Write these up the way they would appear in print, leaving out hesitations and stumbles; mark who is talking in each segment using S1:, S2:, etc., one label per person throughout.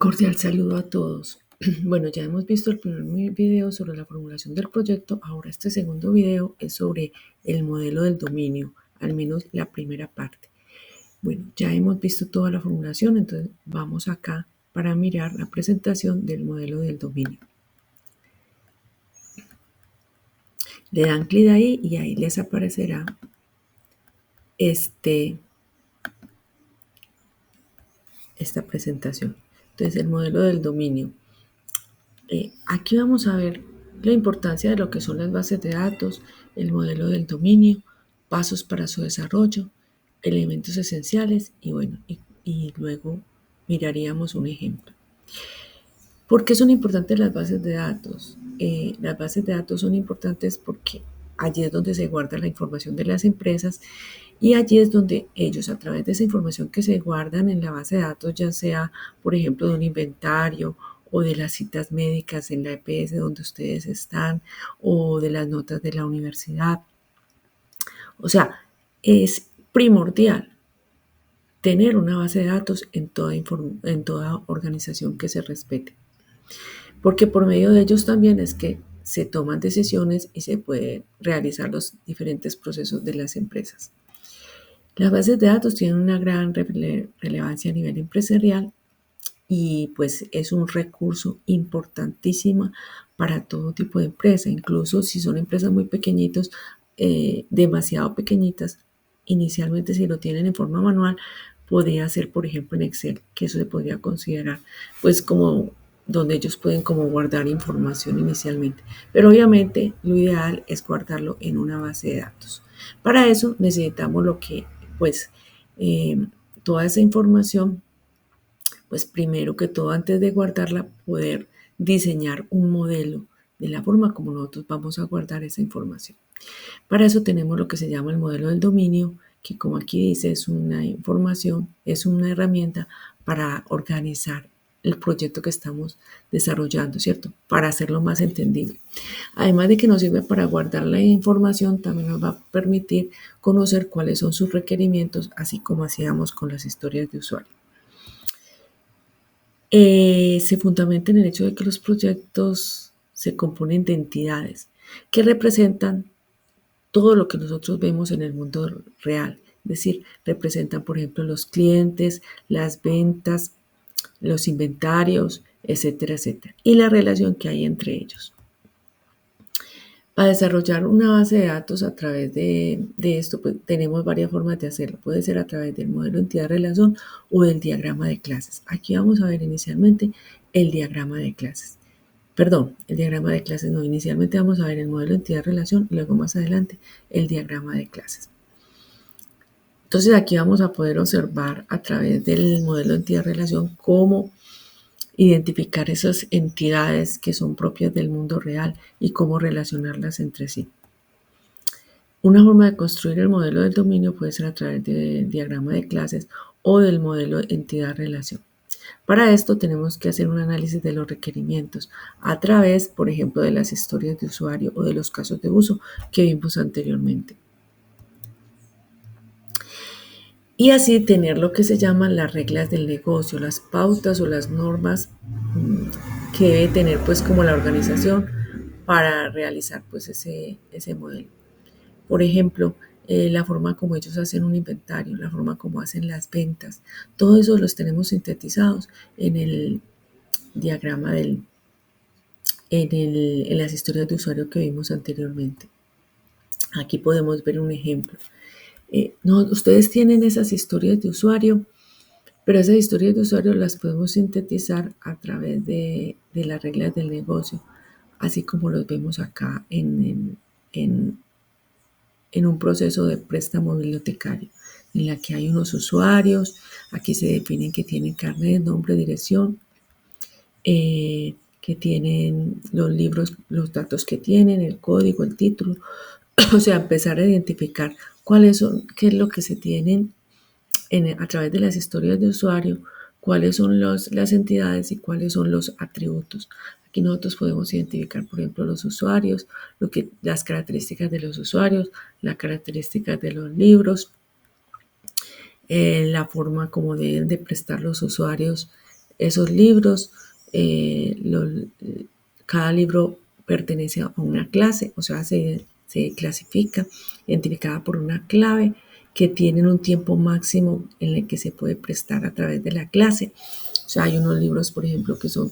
S1: Cordial saludo a todos. Bueno, ya hemos visto el primer video sobre la formulación del proyecto. Ahora este segundo video es sobre el modelo del dominio, al menos la primera parte. Bueno, ya hemos visto toda la formulación, entonces vamos acá para mirar la presentación del modelo del dominio. Le dan clic ahí y ahí les aparecerá esta presentación. Entonces, el modelo del dominio. Aquí vamos a ver la importancia de lo que son las bases de datos, el modelo del dominio, pasos para su desarrollo, elementos esenciales y luego miraríamos un ejemplo. ¿Por qué son importantes las bases de datos? Las bases de datos son importantes porque allí es donde se guarda la información de las empresas y allí es donde ellos, a través de esa información que se guardan en la base de datos, ya sea, por ejemplo, de un inventario o de las citas médicas en la EPS donde ustedes están o de las notas de la universidad. O sea, es primordial tener una base de datos en toda organización que se respete. Porque por medio de ellos también es que se toman decisiones y se pueden realizar los diferentes procesos de las empresas. Las bases de datos tienen una gran relevancia a nivel empresarial y pues es un recurso importantísimo para todo tipo de empresa, incluso si son empresas muy pequeñitos, demasiado pequeñitas, inicialmente si lo tienen en forma manual, podría ser por ejemplo en Excel, que eso se podría considerar pues como donde ellos pueden como guardar información inicialmente, pero obviamente lo ideal es guardarlo en una base de datos. Para eso necesitamos lo que pues toda esa información, pues primero que todo, antes de guardarla, poder diseñar un modelo de la forma como nosotros vamos a guardar esa información. Para eso tenemos lo que se llama el modelo del dominio, que como aquí dice es una información, es una herramienta para organizar el proyecto que estamos desarrollando, ¿cierto? Para hacerlo más entendible. Además de que nos sirve para guardar la información, también nos va a permitir conocer cuáles son sus requerimientos, así como hacíamos con las historias de usuario. Se fundamenta en el hecho de que los proyectos se componen de entidades que representan todo lo que nosotros vemos en el mundo real. Es decir, representan, por ejemplo, los clientes, las ventas, los inventarios, etcétera, etcétera, y la relación que hay entre ellos. Para desarrollar una base de datos a través de esto, pues tenemos varias formas de hacerlo. Puede ser a través del modelo entidad-relación o del diagrama de clases. Aquí vamos a ver inicialmente el diagrama de clases. Perdón, el diagrama de clases no. Inicialmente vamos a ver el modelo entidad-relación y luego más adelante el diagrama de clases. Entonces aquí vamos a poder observar a través del modelo entidad-relación cómo identificar esas entidades que son propias del mundo real y cómo relacionarlas entre sí. Una forma de construir el modelo del dominio puede ser a través del diagrama de clases o del modelo entidad-relación. Para esto tenemos que hacer un análisis de los requerimientos a través, por ejemplo, de las historias de usuario o de los casos de uso que vimos anteriormente. Y así tener lo que se llaman las reglas del negocio, las pautas o las normas que debe tener pues como la organización para realizar pues ese modelo. Por ejemplo, la forma como ellos hacen un inventario, la forma como hacen las ventas, todo eso los tenemos sintetizados en el diagrama en las historias de usuario que vimos anteriormente. Aquí podemos ver un ejemplo. Ustedes tienen esas historias de usuario, pero esas historias de usuario las podemos sintetizar a través de las reglas del negocio, así como los vemos acá en un proceso de préstamo bibliotecario, en la que hay unos usuarios, aquí se definen que tienen carnet, nombre, dirección, que tienen los libros, los datos que tienen, el código, el título, o sea, empezar a identificar cuáles son, qué es lo que se tienen a través de las historias de usuario, cuáles son las entidades y cuáles son los atributos. Aquí nosotros podemos identificar, por ejemplo, los usuarios, las características de los usuarios, las características de los libros, la forma como deben de prestar los usuarios Esos libros, cada libro pertenece a una clase, o sea, se clasifica, identificada por una clave que tienen un tiempo máximo en el que se puede prestar a través de la clase. O sea, hay unos libros, por ejemplo, que son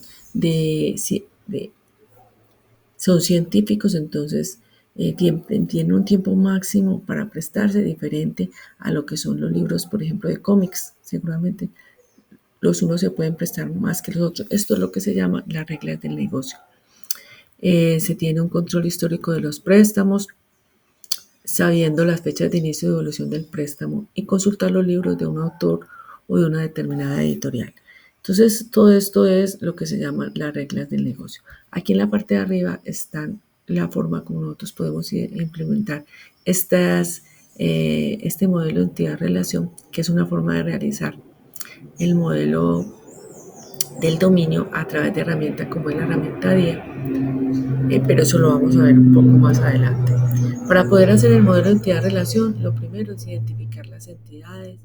S1: son científicos, entonces tienen un tiempo máximo para prestarse diferente a lo que son los libros, por ejemplo, de cómics. Seguramente los unos se pueden prestar más que los otros. Esto es lo que se llama las reglas del negocio. Se tiene un control histórico de los préstamos, sabiendo las fechas de inicio y evolución del préstamo y consultar los libros de un autor o de una determinada editorial. Entonces, todo esto es lo que se llama las reglas del negocio. Aquí en la parte de arriba están la forma como nosotros podemos implementar este modelo de entidad-relación, que es una forma de realizar el modelo del dominio a través de herramientas como es la herramienta DIA, pero eso lo vamos a ver un poco más adelante. Para poder hacer el modelo de entidad-relación, lo primero es identificar las entidades,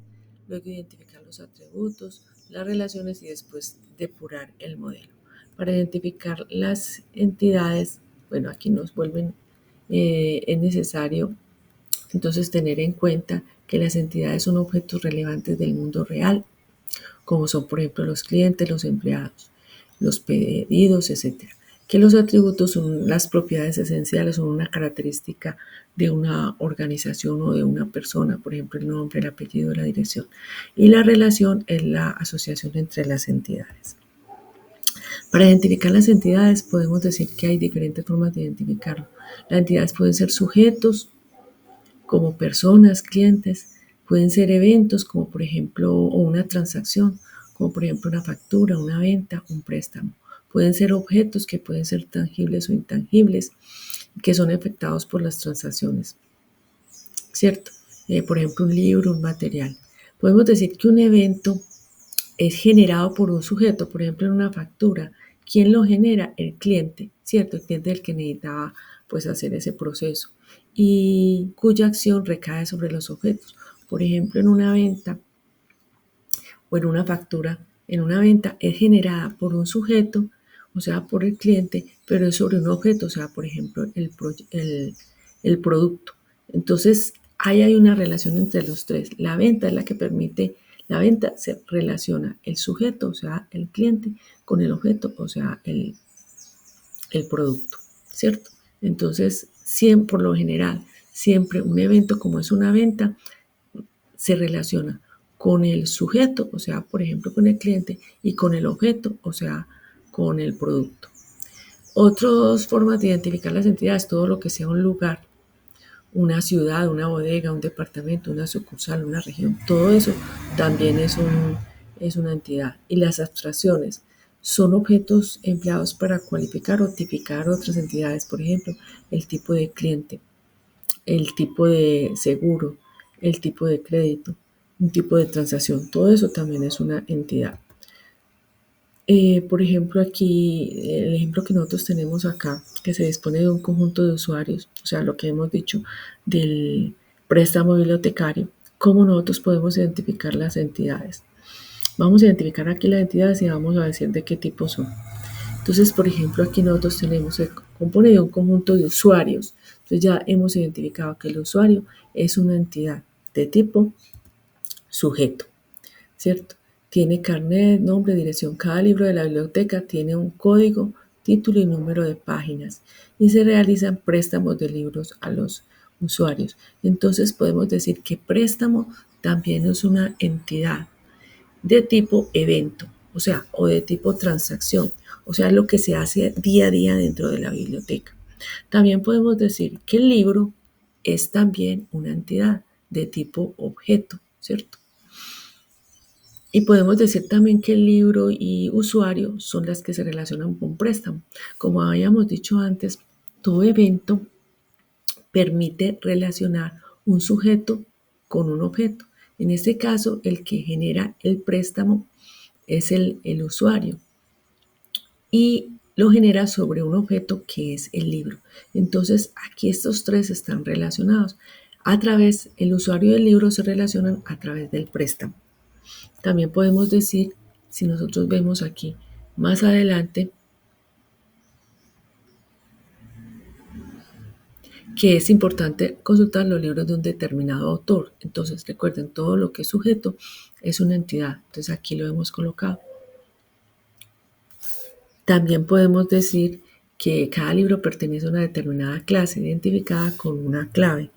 S1: luego identificar los atributos, las relaciones y después depurar el modelo. Para identificar las entidades, bueno, aquí nos vuelven, es necesario entonces tener en cuenta que las entidades son objetos relevantes del mundo real, como son por ejemplo los clientes, los empleados, los pedidos, etcétera. Que los atributos son las propiedades esenciales, son una característica de una organización o de una persona, por ejemplo el nombre, el apellido, la dirección. Y la relación es la asociación entre las entidades. Para identificar las entidades podemos decir que hay diferentes formas de identificarlo. Las entidades pueden ser sujetos, como personas, clientes, pueden ser eventos como por ejemplo o una transacción, como por ejemplo una factura, una venta, un préstamo. Pueden ser objetos que pueden ser tangibles o intangibles, que son afectados por las transacciones, ¿cierto? Por ejemplo, un libro, un material. Podemos decir que un evento es generado por un sujeto, por ejemplo, en una factura. ¿Quién lo genera? El cliente, ¿cierto? El cliente es el que necesitaba pues hacer ese proceso y cuya acción recae sobre los objetos. Por ejemplo, en una venta o en una factura, en una venta es generada por un sujeto, o sea, por el cliente, pero es sobre un objeto, o sea, por ejemplo, el producto. Entonces, ahí hay una relación entre los tres. La venta es la que permite, la venta se relaciona el sujeto, o sea, el cliente, con el objeto, o sea, el producto, ¿cierto? Entonces, siempre, por lo general, siempre un evento como es una venta, se relaciona con el sujeto, o sea, por ejemplo, con el cliente, y con el objeto, o sea, con el producto. Otras formas de identificar las entidades, todo lo que sea un lugar, una ciudad, una bodega, un departamento, una sucursal, una región, todo eso también es una entidad. Y las abstracciones son objetos empleados para cualificar o tipificar otras entidades, por ejemplo, el tipo de cliente, el tipo de seguro, el tipo de crédito, un tipo de transacción, todo eso también es una entidad. Por ejemplo, aquí el ejemplo que nosotros tenemos acá, que se dispone de un conjunto de usuarios, o sea, lo que hemos dicho del préstamo bibliotecario, ¿cómo nosotros podemos identificar las entidades? Vamos a identificar aquí las entidades y vamos a decir de qué tipo son. Entonces, por ejemplo, aquí nosotros tenemos, se compone de un conjunto de usuarios. Entonces ya hemos identificado que el usuario es una entidad de tipo sujeto, ¿cierto? Tiene carnet, nombre, dirección. Cada libro de la biblioteca tiene un código, título y número de páginas y se realizan préstamos de libros a los usuarios. Entonces podemos decir que préstamo también es una entidad de tipo evento, o sea, o de tipo transacción, o sea, lo que se hace día a día dentro de la biblioteca. También podemos decir que el libro es también una entidad de tipo objeto, ¿cierto? Y podemos decir también que el libro y usuario son las que se relacionan con préstamo. Como habíamos dicho antes, todo evento permite relacionar un sujeto con un objeto. En este caso, el que genera el préstamo es el usuario y lo genera sobre un objeto que es el libro. Entonces, aquí estos tres están relacionados. El usuario y el libro se relacionan a través del préstamo. También podemos decir si nosotros vemos aquí más adelante, que es importante consultar los libros de un determinado autor. Entonces, recuerden, todo lo que es sujeto es una entidad. Entonces, aquí lo hemos colocado. También podemos decir que cada libro pertenece a una determinada clase identificada con una clave.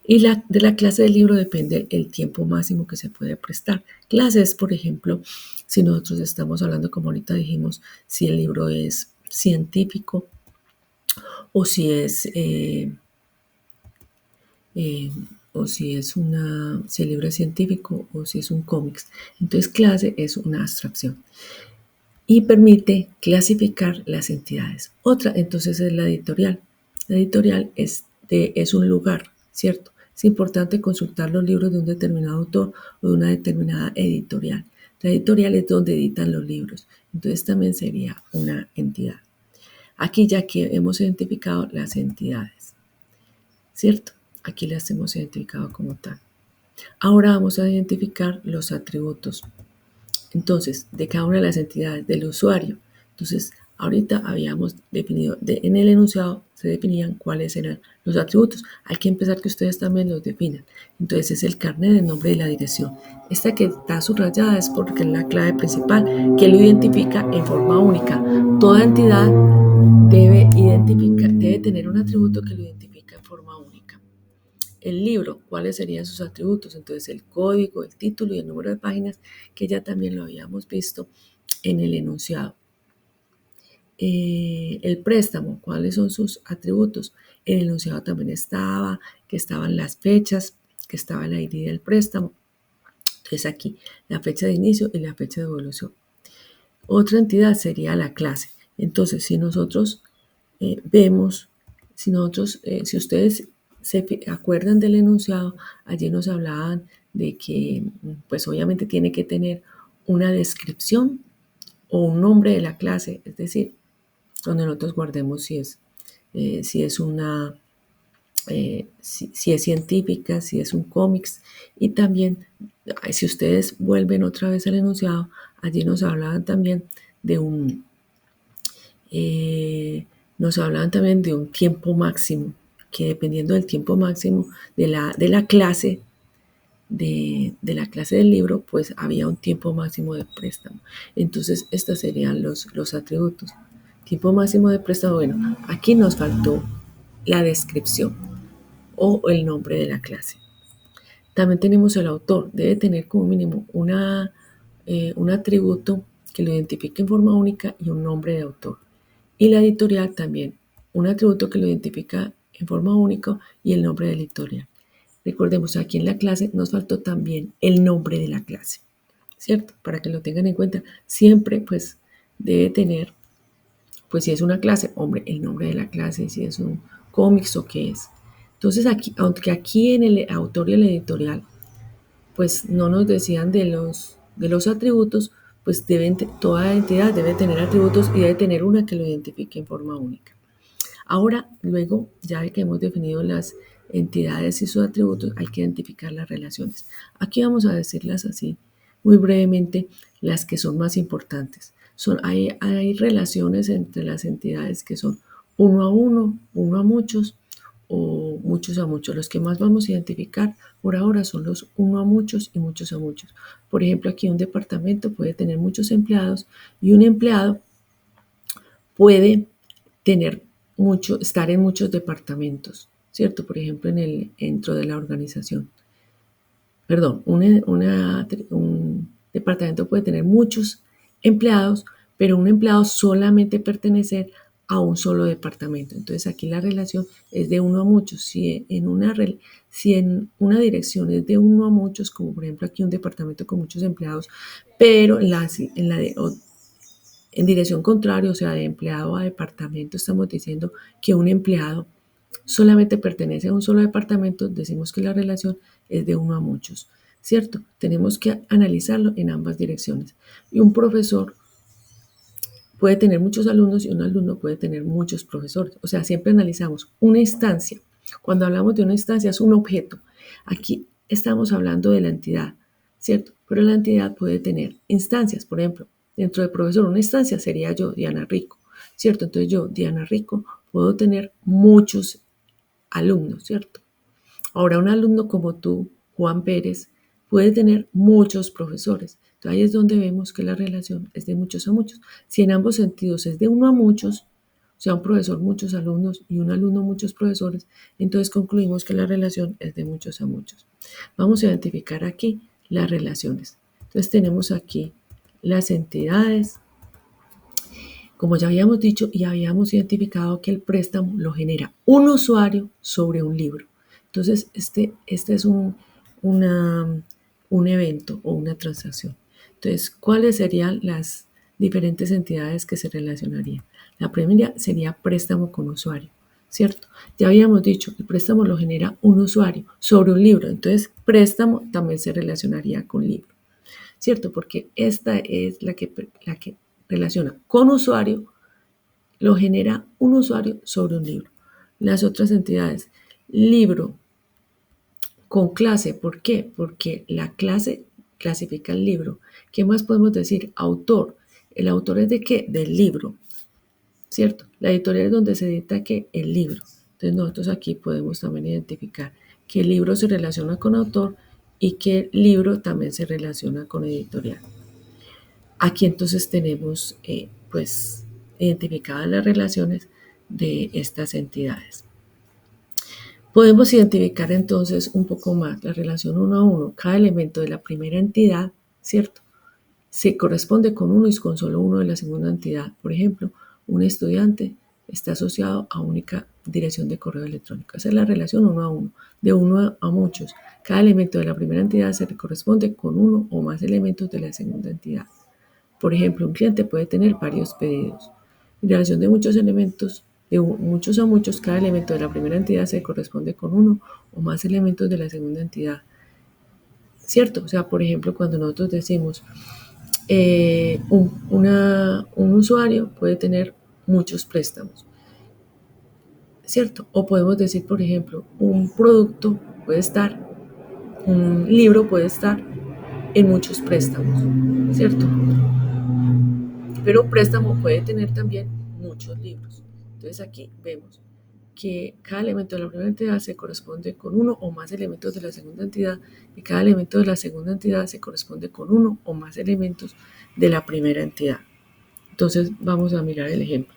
S1: Y de la clase del libro depende el tiempo máximo que se puede prestar. Clases, por ejemplo, si nosotros estamos hablando, como ahorita dijimos, si el libro es científico o si es eh, si el libro es científico o si es un cómics. Entonces, clase es una abstracción y permite clasificar las entidades. Otra, entonces, es la editorial. La editorial es un lugar, ¿cierto? Es importante consultar los libros de un determinado autor o de una determinada editorial. La editorial es donde editan los libros, entonces también sería una entidad. Aquí ya que hemos identificado las entidades, ¿cierto? Aquí las hemos identificado como tal. Ahora vamos a identificar los atributos. Entonces, de cada una de las entidades del usuario. Entonces, ahorita habíamos definido, en el enunciado se definían cuáles eran los atributos. Hay que empezar que ustedes también los definan. Entonces, es el carnet, el nombre y la dirección. Esta que está subrayada es porque es la clave principal que lo identifica en forma única. Toda entidad debe tener un atributo que lo identifica en forma única. El libro, ¿cuáles serían sus atributos? Entonces el código, el título y el número de páginas, que ya también lo habíamos visto en el enunciado. El préstamo, ¿cuáles son sus atributos? En el enunciado también estaba, que estaban las fechas, que estaba la ID del préstamo. Entonces aquí la fecha de inicio y la fecha de evolución. Otra entidad sería la clase. Entonces, si nosotros vemos, si ustedes se acuerdan del enunciado, allí nos hablaban de que, pues obviamente tiene que tener una descripción o un nombre de la clase, es decir, donde nosotros guardemos si es una, si es científica, si es un cómics, y también, si ustedes vuelven otra vez al enunciado, allí nos hablaban también de eh, nos hablaban también de un tiempo máximo, que dependiendo del tiempo máximo de la clase, de la clase del libro, pues había un tiempo máximo de préstamo. Entonces, estos serían los atributos. Tiempo máximo de préstamo, bueno, aquí nos faltó la descripción o el nombre de la clase. También tenemos el autor, debe tener como mínimo un atributo que lo identifique en forma única y un nombre de autor. Y la editorial también, un atributo que lo identifica en forma única y el nombre de la editorial. Recordemos, aquí en la clase nos faltó también el nombre de la clase, ¿cierto? Para que lo tengan en cuenta, siempre pues debe tener, pues si es una clase, hombre, el nombre de la clase, si es un cómics o qué es. Entonces aquí, aunque aquí en el autor y el editorial, pues no nos decían de los atributos, pues toda entidad debe tener atributos y debe tener una que lo identifique en forma única. Ahora, luego, ya que hemos definido las entidades y sus atributos, hay que identificar las relaciones. Aquí vamos a decirlas así, muy brevemente, las que son más importantes. Hay relaciones entre las entidades que son uno a uno, uno a muchos o muchos a muchos. Los que más vamos a identificar por ahora son los uno a muchos y muchos a muchos. Por ejemplo, aquí un departamento puede tener muchos empleados y un empleado puede estar en muchos departamentos, ¿cierto? Por ejemplo, dentro de la organización. Perdón, un departamento puede tener muchos empleados, pero un empleado solamente pertenecer a un solo departamento. Entonces aquí la relación es de uno a muchos. Si en una dirección es de uno a muchos, como por ejemplo aquí un departamento con muchos empleados, pero en dirección contraria, o sea, de empleado a departamento, estamos diciendo que un empleado solamente pertenece a un solo departamento, decimos que la relación es de uno a muchos, ¿cierto? Tenemos que analizarlo en ambas direcciones. Y un profesor puede tener muchos alumnos y un alumno puede tener muchos profesores. O sea, siempre analizamos una instancia. Cuando hablamos de una instancia es un objeto. Aquí estamos hablando de la entidad, ¿cierto? Pero la entidad puede tener instancias. Por ejemplo, dentro de profesor, una instancia sería yo, Diana Rico, ¿cierto? Entonces yo, Diana Rico, puedo tener muchos alumnos, ¿cierto? Ahora, un alumno como tú, Juan Pérez, puede tener muchos profesores. Entonces, ahí es donde vemos que la relación es de muchos a muchos. Si en ambos sentidos es de uno a muchos, o sea, un profesor, muchos alumnos y un alumno, muchos profesores, entonces concluimos que la relación es de muchos a muchos. Vamos a identificar aquí las relaciones. Entonces, tenemos aquí las entidades, como ya habíamos dicho y habíamos identificado que el préstamo lo genera un usuario sobre un libro. Entonces, este es un evento o una transacción. Entonces, ¿cuáles serían las diferentes entidades que se relacionarían? La primera sería préstamo con usuario, ¿cierto? Ya habíamos dicho, el préstamo lo genera un usuario sobre un libro. Entonces, préstamo también se relacionaría con libro, ¿cierto? Porque esta es la que relaciona con usuario, lo genera un usuario sobre un libro. Las otras entidades, libro con clase, ¿por qué? Porque la clase clasifica el libro. ¿Qué más podemos decir? Autor. ¿El autor es de qué? Del libro, ¿cierto? La editorial es donde se edita ¿qué? El libro. Entonces nosotros aquí podemos también identificar que el libro se relaciona con autor y que el libro también se relaciona con editorial. Aquí entonces tenemos pues identificadas las relaciones de estas entidades. Podemos identificar entonces un poco más la relación uno a uno. Cada elemento de la primera entidad, ¿cierto? Se corresponde con uno y con solo uno de la segunda entidad. Por ejemplo, un estudiante está asociado a única dirección de correo electrónico. Esa es la relación uno a uno, de uno a muchos. Cada elemento de la primera entidad se corresponde con uno o más elementos de la segunda entidad. Por ejemplo, un cliente puede tener varios pedidos. En relación de muchos elementos, de muchos a muchos, cada elemento de la primera entidad se corresponde con uno o más elementos de la segunda entidad. ¿Cierto? O sea, por ejemplo, cuando nosotros decimos un usuario puede tener muchos préstamos, ¿cierto? O podemos decir, por ejemplo, un producto puede estar, un libro puede estar en muchos préstamos, ¿cierto? Pero un préstamo puede tener también muchos libros. Entonces aquí vemos que cada elemento de la primera entidad se corresponde con uno o más elementos de la segunda entidad y cada elemento de la segunda entidad se corresponde con uno o más elementos de la primera entidad. Entonces vamos a mirar el ejemplo.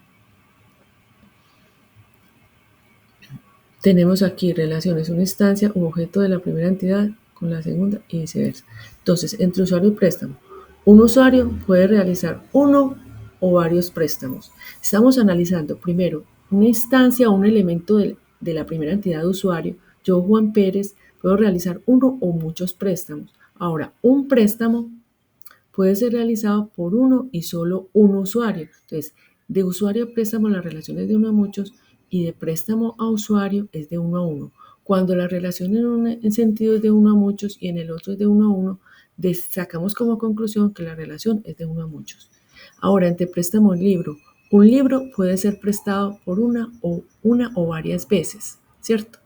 S1: Tenemos aquí relaciones, una instancia u objeto de la primera entidad con la segunda y viceversa. Entonces, entre usuario y préstamo, un usuario puede realizar uno o varios préstamos. Estamos analizando primero una instancia o un elemento de la primera entidad de usuario. Yo, Juan Pérez, puedo realizar uno o muchos préstamos. Ahora, un préstamo puede ser realizado por uno y solo un usuario. Entonces, de usuario a préstamo la relación es de uno a muchos y de préstamo a usuario es de uno a uno. Cuando la relación en un sentido es de uno a muchos y en el otro es de uno a uno, sacamos como conclusión que la relación es de uno a muchos. Ahora, entre préstamo y libro, un libro puede ser prestado por una o varias veces, ¿cierto?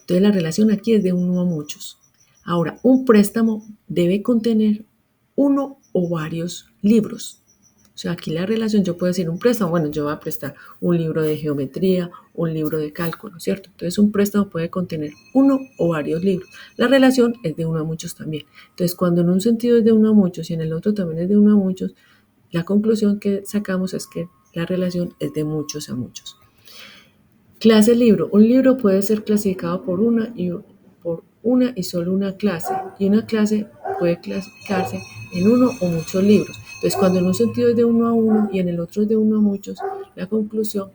S1: Entonces la relación aquí es de uno a muchos. Ahora, un préstamo debe contener uno o varios libros. O sea, aquí la relación, yo puedo decir un préstamo, bueno, yo voy a prestar un libro de geometría, un libro de cálculo, ¿cierto? Entonces un préstamo puede contener uno o varios libros. La relación es de uno a muchos también. Entonces, cuando en un sentido es de uno a muchos y en el otro también es de uno a muchos, la conclusión que sacamos es que la relación es de muchos a muchos. Clase libro. Un libro puede ser clasificado por una y solo una clase, y una clase puede clasificarse en uno o muchos libros. Entonces, cuando en un sentido es de uno a uno y en el otro es de uno a muchos, la conclusión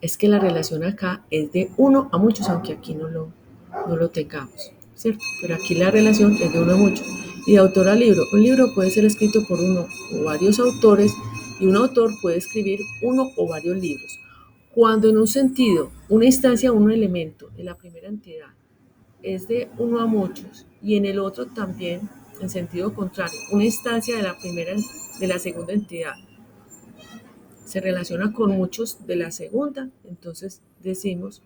S1: es que la relación acá es de uno a muchos, aunque aquí no lo tengamos, ¿cierto? Pero aquí la relación es de uno a muchos. Y de autor a libro. Un libro puede ser escrito por uno o varios autores y un autor puede escribir uno o varios libros. Cuando en un sentido, una instancia o un elemento de la primera entidad es de uno a muchos y en el otro también, en sentido contrario, una instancia de la segunda entidad se relaciona con muchos de la segunda, entonces decimos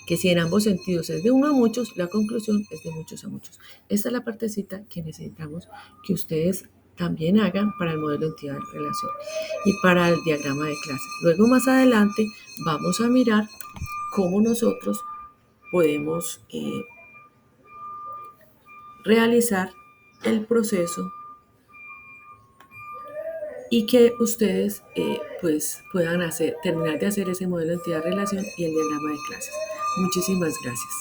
S1: que si en ambos sentidos es de uno a muchos, la conclusión es de muchos a muchos. Esta es la partecita que necesitamos que ustedes también hagan para el modelo de entidad-relación y para el diagrama de clase. Luego más adelante vamos a mirar cómo nosotros podemos realizar el proceso y que ustedes pues puedan terminar de hacer ese modelo de entidad-relación y el diagrama de clases. Muchísimas gracias.